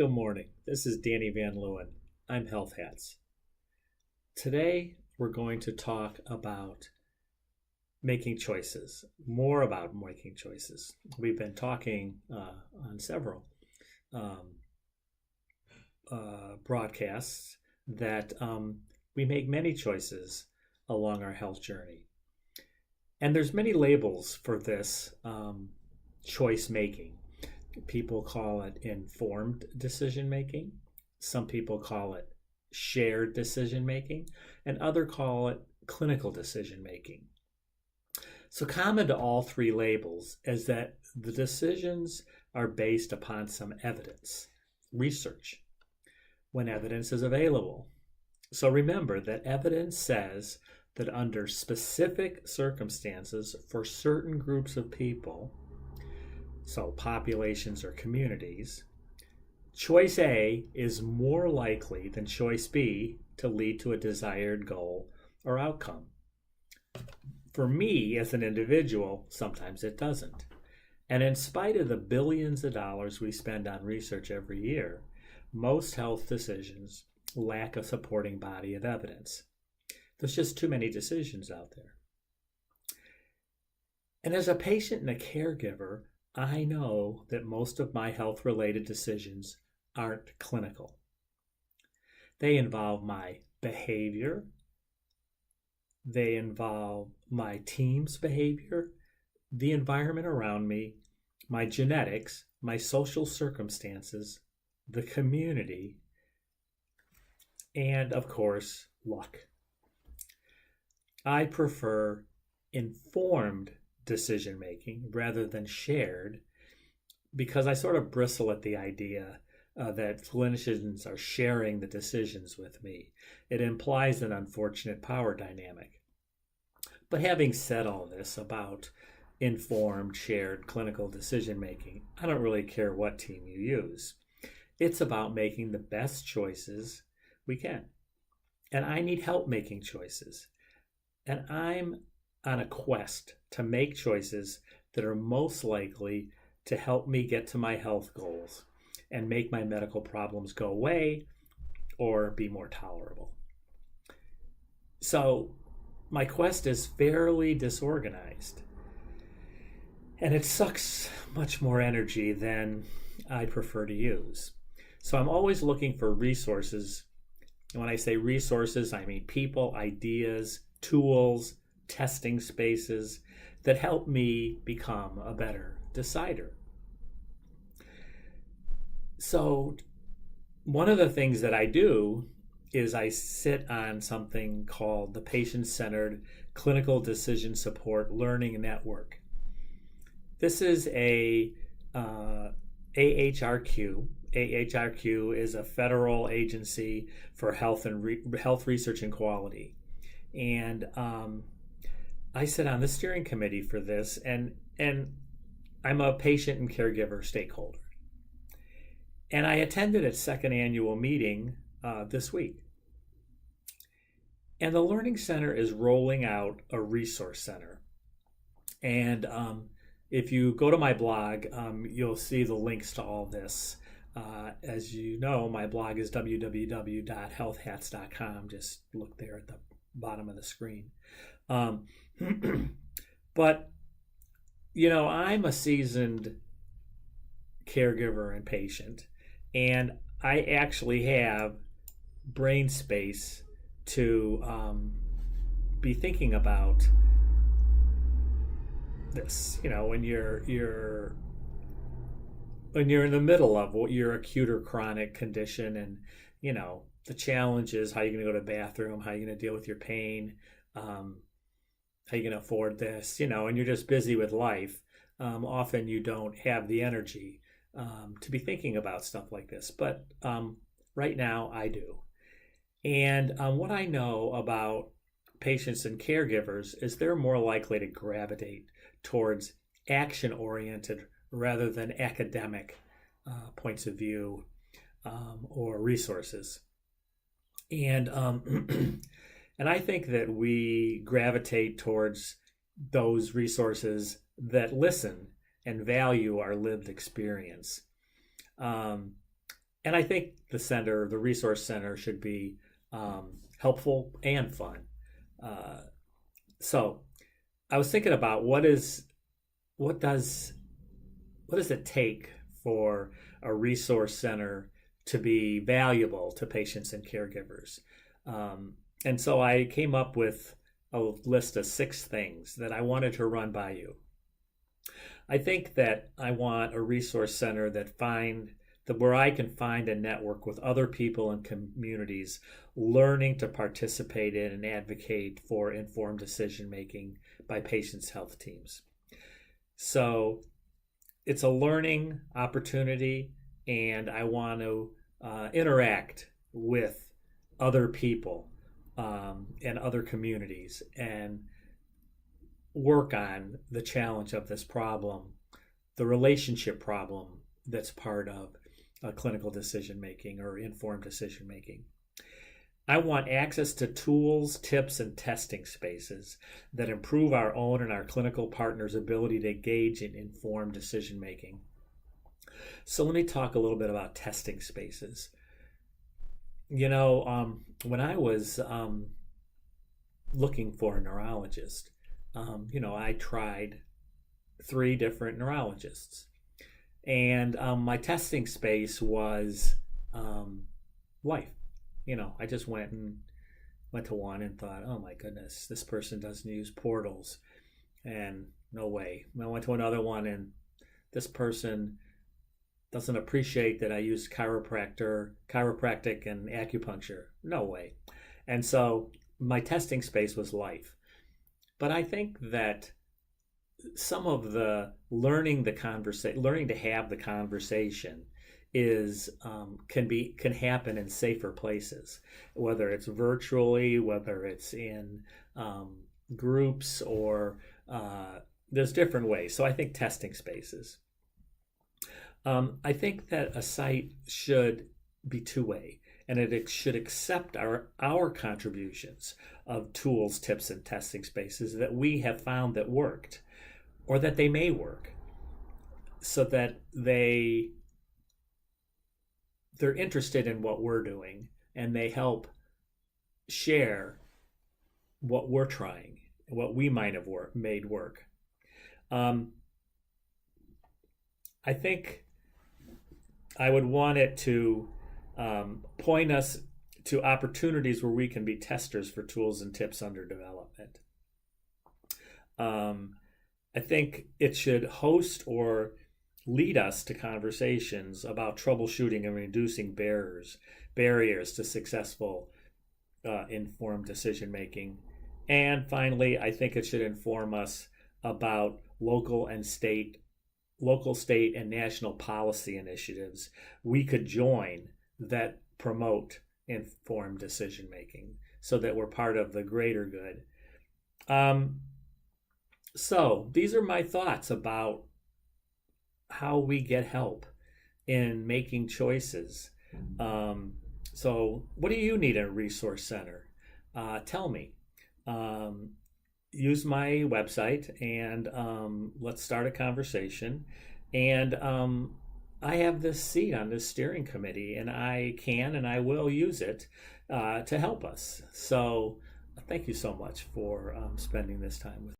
Good morning. This is Danny Van Leeuwen. I'm Health Hats. Today, we're going to talk about making choices, more about making choices. We've been talking on several broadcasts that we make many choices along our health journey. And there's many labels for this choice making. People call it informed decision making. Some people call it shared decision making, and others call it clinical decision making. So common to all three labels is that the decisions are based upon some evidence, research, when evidence is available. So remember that evidence says that under specific circumstances for certain groups of people, so populations or communities, choice A is more likely than choice B to lead to a desired goal or outcome. For me as an individual, sometimes it doesn't. And in spite of the billions of dollars we spend on research every year, most health decisions lack a supporting body of evidence. There's just too many decisions out there. And as a patient and a caregiver, I know that most of my health-related decisions aren't clinical. They involve my behavior. They involve my team's behavior, the environment around me, my genetics, my social circumstances, the community, and of course, luck. I prefer informed decision making rather than shared because I sort of bristle at the idea that clinicians are sharing the decisions with me. It implies an unfortunate power dynamic. But having said all this about informed, shared clinical decision making, I don't really care what team you use. It's about making the best choices we can. And I need help making choices. And I'm on a quest to make choices that are most likely to help me get to my health goals and make my medical problems go away or be more tolerable. So my quest is fairly disorganized, and it sucks much more energy than I prefer to use. So I'm always looking for resources. And when I say resources, I mean people, ideas, tools, testing spaces that help me become a better decider. So one of the things that I do is I sit on something called the Patient-Centered Clinical Decision Support Learning Network. This is a AHRQ. AHRQ is a federal agency for health and health research and quality. And I sit on the steering committee for this, and I'm a patient and caregiver stakeholder. And I attended its second annual meeting this week. And the Learning Center is rolling out a resource center. And if you go to my blog, you'll see the links to all this. As you know, my blog is www.healthhats.com. Just look there at the bottom of the screen. But, you know, I'm a seasoned caregiver and patient, and I actually have brain space to be thinking about this. You know, when you're in the middle of what your acute or chronic condition, and you know the challenge is how you're going to go to the bathroom, how you're going to deal with your pain, how you're going to afford this, you know, and you're just busy with life. Often you don't have the energy to be thinking about stuff like this, but right now I do. And what I know about patients and caregivers is they're more likely to gravitate towards action-oriented rather than academic points of view or resources. And and I think that we gravitate towards those resources that listen and value our lived experience. And I think the resource center, should be helpful and fun. Uh, so I was thinking about what does what does it take for a resource center to be valuable to patients and caregivers? Um, and so I came up with a list of 6 things that I wanted to run by you. I think that I want a resource center that where I can find a network with other people and communities learning to participate in and advocate for informed decision making by patients' health teams. So it's a learning opportunity, and I want to interact with other people and other communities and work on the challenge of this problem, the relationship problem that's part of clinical decision making or informed decision making. I want access to tools, tips, and testing spaces that improve our own and our clinical partners' ability to engage in informed decision making. So let me talk a little bit about testing spaces. When I was looking for a neurologist, I tried 3 different neurologists. And my testing space was life. I just went to one and thought, oh my goodness, this person doesn't use portals. And no way. I went to another one, and this person doesn't appreciate that I use chiropractic and acupuncture. No way. And so my testing space was life. But I think that some of the learning to have the conversation is can happen in safer places, whether it's virtually, whether it's in groups, or there's different ways. So I think testing spaces. I think that a site should be two-way, and it should accept our contributions of tools, tips, and testing spaces that we have found that worked, or that they may work, so that they're interested in what we're doing, and they help share what we're trying, what we might have made work. I think I would want it to point us to opportunities where we can be testers for tools and tips under development. I think it should host or lead us to conversations about troubleshooting and reducing barriers to successful informed decision making. And finally, I think it should inform us about local, state, and national policy initiatives we could join that promote informed decision making, so that we're part of the greater good. So these are my thoughts about how we get help in making choices. So what do you need in a resource center? Tell me. Use my website, and let's start a conversation. And I have this seat on this steering committee, and I can and I will use it to help us. So thank you so much for spending this time with me.